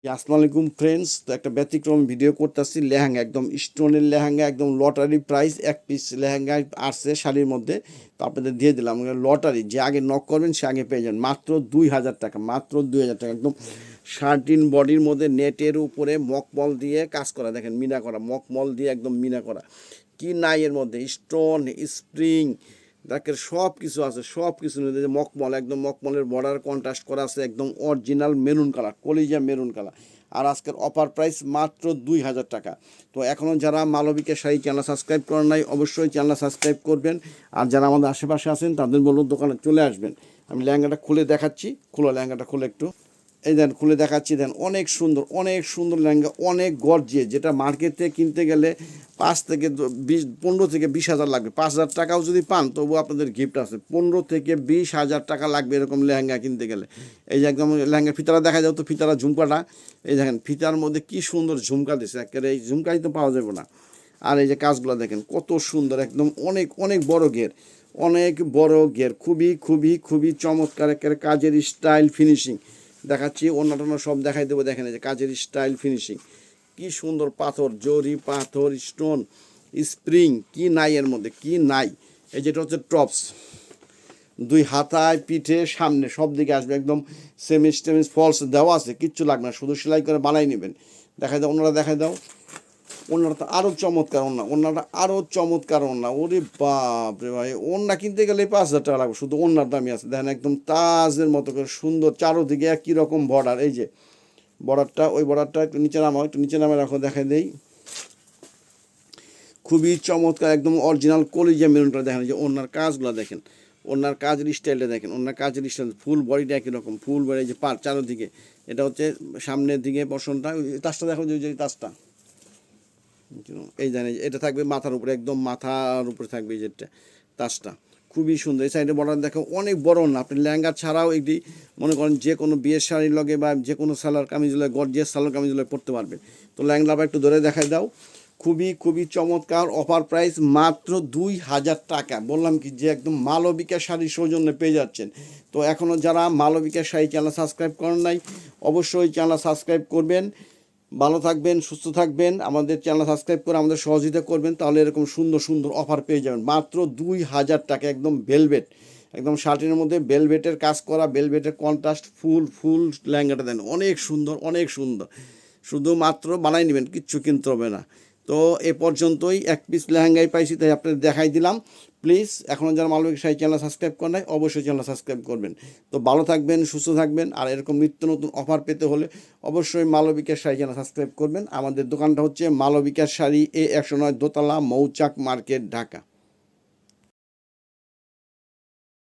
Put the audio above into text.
আসসালামু আলাইকুম ফ্রেন্ডস। তো একটা ব্যতিক্রম ভিডিও করতেছি। লেহেঙ্গা, একদম স্টোনের লেহেঙ্গা, একদম লটারি প্রাইস। এক পিস লেহেঙ্গা আসছে শাড়ির মধ্যে, তো আপনাদের দিয়ে দিলাম। লটারি, যে আগে নক করবেন সে আগে পেয়ে যাবেন। মাত্র 2000 টাকা, মাত্র 2000 টাকা। একদম শার্টিন বডির মধ্যে নেটের উপরে মকমল দিয়ে কাজ করা, দেখেন মিনা করা, মকমল দিয়ে একদম মিনা করা। কি নাই এর মধ্যে, স্টোন, স্প্রিং, দেখেন সব কিছু আছে, সব কিছু মকমল, একদম মকমলের বর্ডার কন্ট্রাস্ট করা আছে, একদম অরিজিনাল মেরুন কালার, কলিজা মেরুন কালার। আর আজকের অফার প্রাইস মাত্র 2000 টাকা। তো এখনও যারা মালবিকা শাড়ি চ্যানেল সাবস্ক্রাইব করেন নাই, অবশ্যই চ্যানেল সাবস্ক্রাইব করবেন। আর যারা আমাদের আশেপাশে আছেন তাদের বলুন দোকানে চলে আসবেন। আমি লেহেঙ্গাটা খুলে দেখাচ্ছি, খুলো লেহেঙ্গাটা খুলে একটু। এই দেন খুলে দেখাচ্ছি, দেন অনেক সুন্দর, অনেক সুন্দর লেহেঙ্গা, অনেক গর্জিয়ে, যেটা মার্কেটে কিনতে গেলে 15 থেকে 20 হাজার লাগবে। 5000 টাকাও যদি পান তবু আপনাদের গিফট আছে। 15 থেকে 20 হাজার টাকা লাগবে এরকম লেহেঙ্গা কিনতে গেলে। এই যে একদম লেহেঙ্গা ফিতারা দেখা যাও তো, ফিতারা ঝুমকাটা এই দেখেন, ফিতার মধ্যে কি সুন্দর ঝুমকা দিছে, একেবারে এই ঝুমকাই তো পাওয়া যাবে না। আর এই যে কাজগুলো দেখেন কত সুন্দর, একদম অনেক অনেক বড় ঘের, অনেক বড় ঘের, খুবই খুবই খুবই চমৎকার। একেবারে কাজের স্টাইল ফিনিশিং দেখাচ্ছি, অন্য সব দেখাই দেবো। দেখেন এই যে কাজের স্টাইল ফিনিশিং, কি সুন্দর পাথর, জরি পাথর, স্টোন, স্প্রিং, কি নাই এর মধ্যে, কি নাই। এই যেটা হচ্ছে টপস, দুই হাতায়, পিঠে, সামনে সব দিকে আসবে, একদম সেমিস টেমিস ফলস দেওয়া আছে, কিচ্ছু লাগবে না, শুধু সেলাই করে বানাই নেবেন। দেখাই দাও ওনারা, দেখাই দাও ওনাটা আরও চমৎকার, ওনাটা আরও চমৎকার। ওরে বাপ রে ভাই, ওনা কিনতে গেলে 5000 টাকা লাগবে, শুধু ওনার দামই আছে। দেখেন একদম তাজের মতো করে সুন্দর, চারোদিকে একই রকম বর্ডার। এই যে বর্ডারটা, ওই বর্ডারটা একটু নিচে নামাও, একটু নিচে নামে রাখো, দেখাই দেই। খুবই চমৎকার, একদম অরিজিনাল কলিজা মেরুনটা। দেখেন যে ওনার কাজগুলো দেখেন, ওনার কাজের স্টাইলটা দেখেন, ওনার কাজের স্টাইল, ফুল বডিটা একই রকম, ফুল বডি। যে পার চারোদিকে, এটা হচ্ছে সামনের দিকে পশনটা, তাজটা দেখো, যে তাজটা, এই জানি এটা থাকবে মাথার উপরে, একদম মাথার উপরে থাকবে এই যেটা তাজটা, খুবই সুন্দর। এই সাইডে বর্ডার দেখো, অনেক বড় না, আপনি লেহেঙ্গা ছাড়াও এটি মনে করেন যে কোনো বিয়ের শাড়ির লগে বা যে কোনো সালোয়ার কামিজ লগে, গর্জিয়াস সালোয়ার কামিজ লগে পরতে পারবেন। তো লেহেঙ্গাটা একটু ধরে দেখাই দাও। খুবই খুবই চমৎকার, অফার প্রাইস মাত্র 2000 টাকা। বললাম কি যে একদম মালবিকা শাড়ির সৌজন্যে পেয়ে যাচ্ছেন। তো এখনও যারা মালবিকা শাড়ি চ্যানেল সাবস্ক্রাইব করেন নাই, অবশ্যই চ্যানেল সাবস্ক্রাইব করবেন। ভালো থাকবেন, সুস্থ থাকবেন, আমাদের চ্যানেল সাবস্ক্রাইব করে আমাদের সহযোগিতা করবেন, তাহলে এরকম সুন্দর সুন্দর অফার পেয়ে যাবেন। মাত্র 2000 টাকা, একদম ভেলভেট, একদম শার্টের মধ্যে ভেলভেটের কাজ করা, ভেলভেটের কন্ট্রাস্ট, ফুল ফুল লেহেঙ্গাটা দেন, অনেক সুন্দর, অনেক সুন্দর। শুধুমাত্র বানাই নেবেন, কিচ্ছু কিনতে হবে না। তো এ পর্যন্তই, এক পিস লেহেঙ্গাই পাইছি তাই আপনাদের দেখাই দিলাম। প্লিজ এখনও যারা মালবিকা শাড়ি চ্যানেল সাবস্ক্রাইব করেন নাই, অবশ্যই চ্যানেল সাবস্ক্রাইব করবেন। তো ভালো থাকবেন, সুস্থ থাকবেন। আর এরকম নিত্য নতুন অফার পেতে হলে অবশ্যই মালবিকার শাড়ি চ্যানেল সাবস্ক্রাইব করবেন। আমাদের দোকানটা হচ্ছে মালবিকার শাড়ি, A109 দোতলা, মৌচাক মার্কেট, ঢাকা।